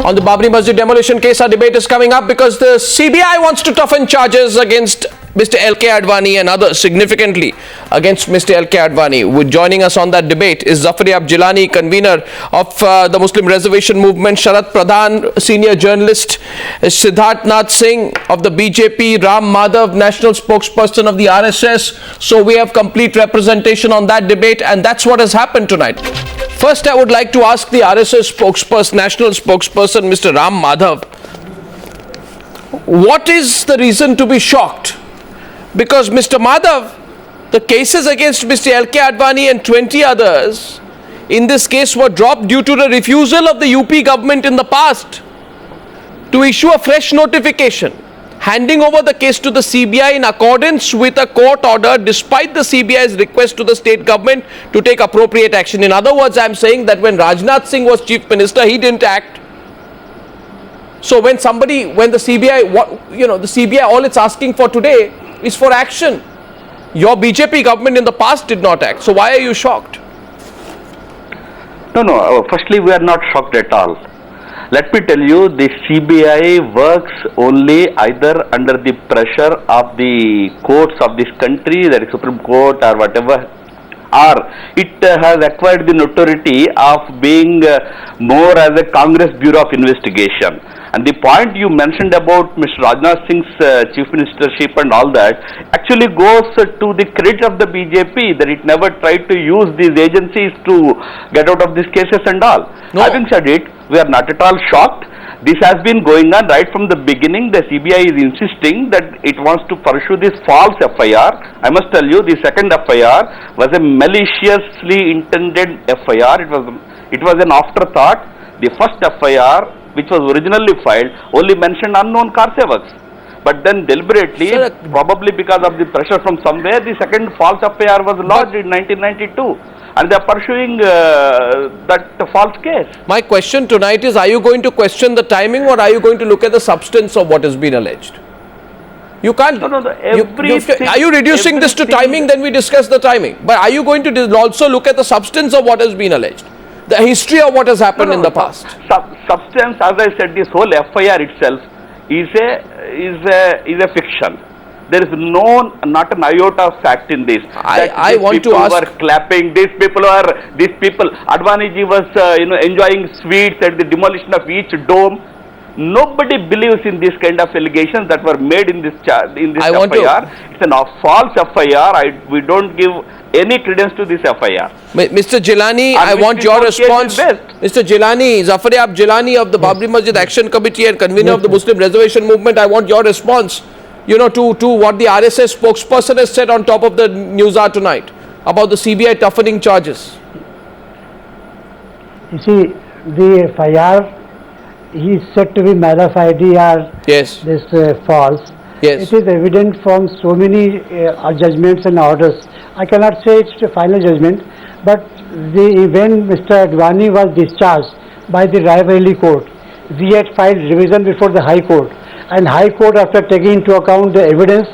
On the Babri Masjid demolition case, our debate is coming up because the CBI wants to toughen charges against Mr. L.K. Advani and others, significantly against Mr. L.K. Advani. Joining us on that debate is Zafar-e-Ab Jilani, convener of the Muslim Reservation Movement, Sharat Pradhan, senior journalist, Siddharth Nath Singh of the BJP, Ram Madhav, national spokesperson of the RSS. So we have complete representation on that debate, and that's what has happened tonight. First, I would like to ask the RSS spokesperson, national spokesperson, Mr. Ram Madhav, what is the reason to be shocked? Because Mr. Madhav, the cases against Mr. L.K. Advani and 20 others in this case were dropped due to the refusal of the UP government in the past to issue a fresh notification, handing over the case to the CBI in accordance with a court order despite the CBI's request to the state government to take appropriate action. In other words, I am saying that when Rajnath Singh was chief minister, he didn't act. So when the CBI, the CBI, all it's asking for today is for action. Your BJP government in the past did not act. So why are you shocked? No. Firstly, we are not shocked at all. Let me tell you, the CBI works only either under the pressure of the courts of this country, that is Supreme Court or whatever, or it has acquired the notoriety of being more as a Congress Bureau of Investigation. And the point you mentioned about Mr. Rajnath Singh's chief ministership and all that actually goes to the credit of the BJP, that it never tried to use these agencies to get out of these cases and all. No. Having said it, we are not at all shocked. This has been going on right from the beginning. The CBI is insisting that it wants to pursue this false FIR. I must tell you, the second FIR was a maliciously intended FIR. It was an afterthought. The first FIR, which was originally filed, only mentioned unknown car sevaks. But then deliberately, probably because of the pressure from somewhere, the second false FIR was lodged in 1992. And they are pursuing that false case. My question tonight is, are you going to question the timing or are you going to look at the substance of what has been alleged? You can't. No. Are you reducing this to timing? Then we discuss the timing. But are you going to also look at the substance of what has been alleged? The history of what has happened in the past. Substance, as I said, this whole FIR itself is a fiction. There is not an iota of fact in this. I want to ask. People were clapping. These people. Advani ji was enjoying sweets at the demolition of each dome. Nobody believes in this kind of allegations that were made in this FIR. It's a false FIR. We don't give any credence to this FIR. Mr. Jilani, I want your response. Mr. Jilani, Zafar-e-Ab Jilani of the Babri Masjid Action Committee and convener of the Muslim Reservation Movement, I want your response, to what the RSS spokesperson has said on top of the news hour tonight about the CBI toughening charges. You see, the FIR, he is said to be malafide or yes. This false. Yes. It is evident from so many judgments and orders. I cannot say it's a final judgment, but when Mr. Advani was discharged by the Raebareli court, we had filed revision before the High Court. And High Court, after taking into account the evidence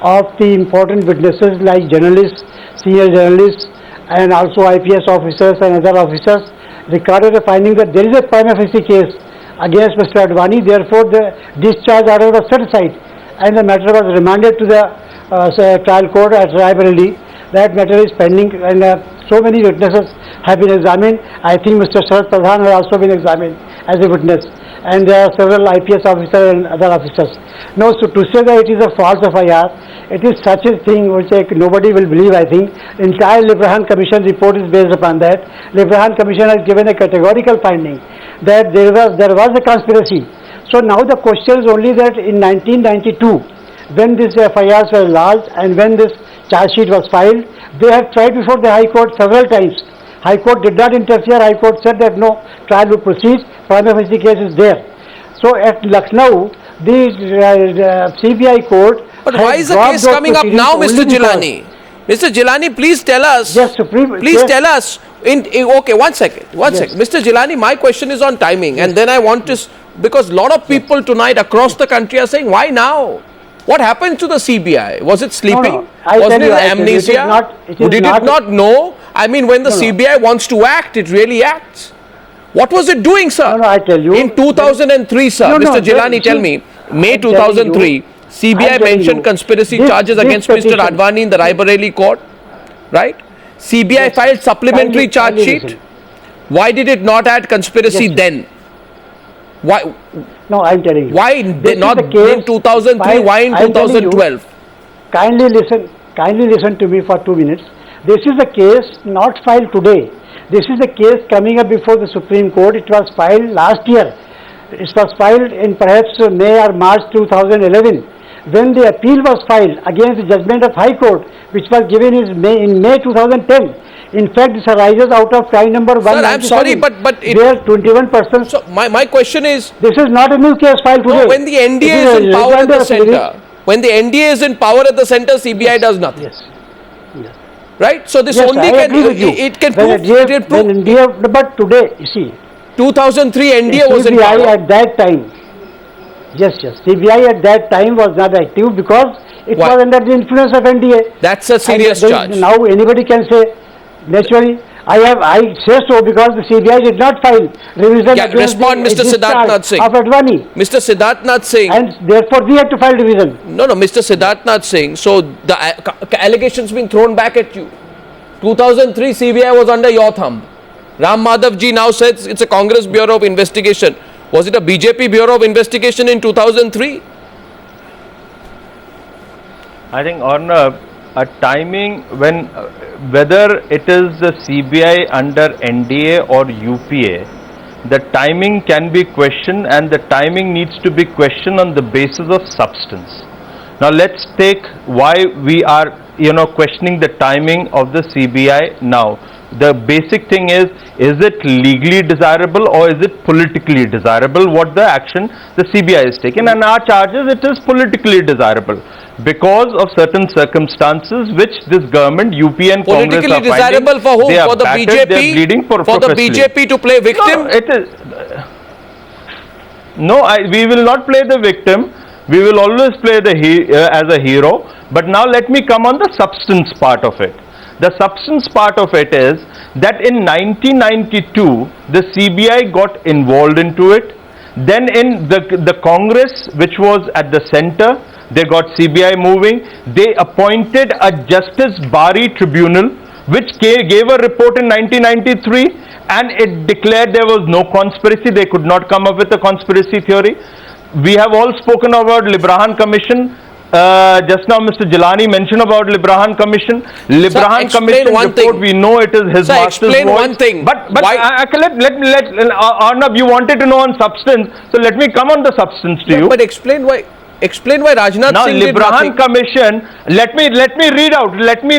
of the important witnesses like journalists, senior journalists, and also IPS officers and other officers, recorded a finding that there is a prima facie case against Mr. Advani. Therefore, the discharge order was set aside, and the matter was remanded to the trial court at Raebareli. That matter is pending, and so many witnesses have been examined. I think Mr. Sharat Pradhan has also been examined as a witness, and there are several IPS officers and other officers. No, so to say that it is a false FIR, it is such a thing which nobody will believe, I think. The entire Libraham Commission report is based upon that. Libraham Commission has given a categorical finding that there was a conspiracy. So now the question is only that in 1992, when these FIRs were lodged and when this charge sheet was filed, they have tried before the High Court several times. High Court did not interfere. High Court said that no, trial will proceed, prima facie case is there. So at Lucknow, the CBI court. But why is the case coming up now, Mr. Jilani? Mr. Jilani, please tell us. Yes, Supreme. Please tell us. Okay, one second. Mr. Jilani, my question is on timing, and then I want to, because a lot of people tonight across the country are saying, why now? What happened to the CBI? Was it sleeping? Was it amnesia? Did it not know? I mean, when the CBI wants to act, it really acts. What was it doing, sir? No, I tell you. In 2003, sir, No, no, Mr. Jilani, tell me, May I'm telling 2003, you, CBI I'm telling mentioned you, conspiracy this- charges this against Mr. petition- Advani in the Raebareli court, right? CBI Yes, filed supplementary charge kindly sheet. listen. Why did it not add conspiracy Yes, then? Why? No, I'm telling you. Why This is not the case in 2003? Why in I'm telling you, 2012? Kindly listen to me for 2 minutes. This is a case not filed today. This is a case coming up before the Supreme Court. It was filed last year. It was filed in perhaps May or March 2011. When the appeal was filed against the judgment of High Court, which was given in May 2010. In fact, this arises out of trial number 197. I'm sorry, but it- where 21 persons. So my question is, This is not a new case filed today. no, when the NDA This is in power at reminder the of living- center, when the NDA is in power at the center, CBI does nothing, Yes. Yes. right? So this Yes, only I can agree with you. it can When prove NDA it will prove when NDA, but today, you see, 2003 NDA was in CBI power. at that time, yes, CBI at that time was not active because it Why? was under the influence of NDA. That's a serious And charge. now anybody can say, naturally, I say so because the CBI did not file revision Yeah, against respond, the Mr. Siddharth discharge Nath Singh. of Advani, Mr. Siddharth Nath Singh, and therefore we had to file revision. no, Mr. Siddharth Nath Singh, so the allegations being thrown back at you. 2003 CBI was under your thumb. Ram Madhav ji now says it's a Congress Bureau of Investigation. Was it a BJP Bureau of Investigation in 2003? I think on a timing when whether it is the CBI under NDA or UPA, the timing can be questioned and the timing needs to be questioned on the basis of substance. Now let's take why we are questioning the timing of the CBI now. The basic thing is it legally desirable or is it politically desirable what the action the CBI is taking, and our charges it is politically desirable because of certain circumstances which this government, UP and Congress Politically are desirable finding. for whom? They are For the battered, they are BJP? bleeding For the professionally. BJP to play victim? No, it is. No, we will not play the victim. We will always play the as a hero. But now let me come on the substance part of it. The substance part of it is that in 1992, the CBI got involved into it. Then in the Congress, which was at the center, they got CBI moving. They appointed a Justice Bari Tribunal, which gave a report in 1993, and it declared there was no conspiracy. They could not come up with a conspiracy theory. We have all spoken about Libraham Commission. Just now Mr. Jilani mentioned about Libraham Commission. Libraham explain Commission one report, thing. we know it is his Sir, master's explain voice. one thing. But Why- let Arnab, you wanted to know on substance, so let me come on the substance to you. But explain why Rajnath Now, Singh did nothing. Libraham Commission, let me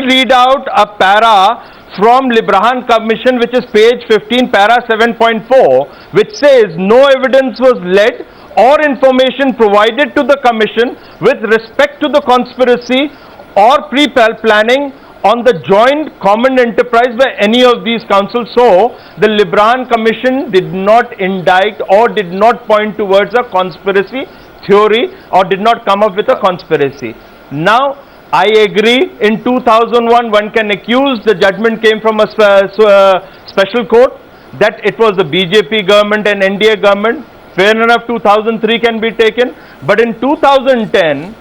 read out a para from Libraham Commission, which is page 15, para 7.4, which says no evidence was led or information provided to the Commission with respect to the conspiracy or pre-planning on the joint common enterprise by any of these councils. So, the Libraham Commission did not indict or did not point towards a conspiracy theory or did not come up with a conspiracy. Now, I agree, in 2001 one can accuse, the judgment came from a special court, that it was the BJP government and NDA government. Fair enough, 2003 can be taken, but in 2010,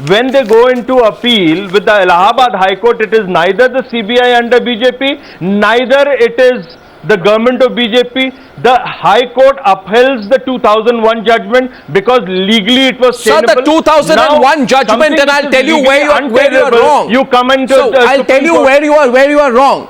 when they go into appeal with the Allahabad High Court, it is neither the CBI under BJP, neither it is the government of BJP. The High Court upheld the 2001 judgment because legally it was Sir, the tenable. 2001 Now, judgment, something and I'll which tell is you where you legally are wrong. You come into So the I'll tell Supreme you Court. where you are wrong.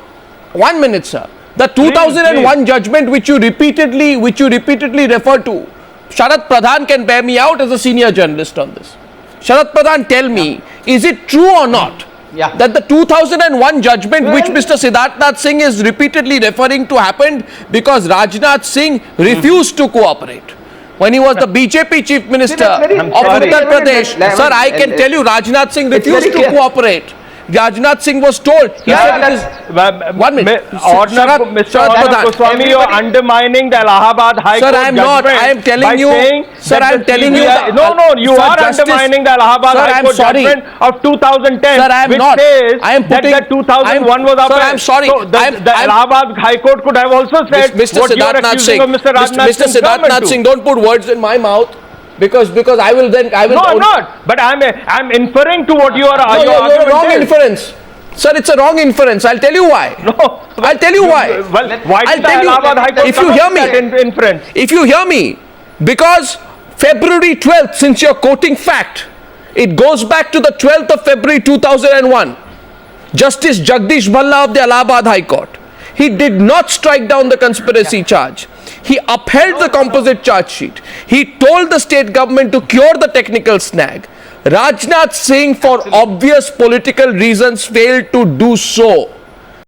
1 minute, sir. The 2001 judgment which you repeatedly refer to. Sharad Pradhan can bear me out as a senior journalist on this. Sharad Pradhan, tell me, is it true or not that the 2001 judgment which Mr. Siddharth Nath Singh is repeatedly referring to happened because Rajnath Singh refused to cooperate? When he was the BJP chief minister that's very- of sorry. Uttar Pradesh, Let- sir, I can tell you Rajnath Singh It's refused very to clear. cooperate. Rajnath Singh was told. He said it is. 1 minute. Mr. Arnab Goswami, you are undermining the Allahabad High Sir, Court I am not. judgment I am telling by you. saying Sir, that I am the telling you. CBI No, you Sir, are Justice- undermining the Allahabad Sir, I High am Court sorry. judgment of 2010, Sir, I am which not. says I am putting- that 2001 was Sir, upheld. I am sorry. So the Allahabad High Court could have also said Mr. what you are Siddharth accusing Singh. of Mr. Rajnath Mr. Singh's Siddharth government Singh, to. don't put words in my mouth because I will then I will. No, I'm not. But I'm inferring to what you are. No, your you're a argument wrong is. inference. Sir, it's a wrong inference. I'll tell you why. No. I'll tell you why. Well, why I'll did the tell you. Allahabad High Court If you come hear up with me, that inference? if you hear me, because February 12th, since you're quoting fact, it goes back to the 12th of February 2001. Justice Jagdish Bhalla of the Allahabad High Court. He did not strike down the conspiracy charge. He upheld the composite charge sheet. He told the state government to cure the technical snag. Rajnath Singh, for obvious political reasons, failed to do so.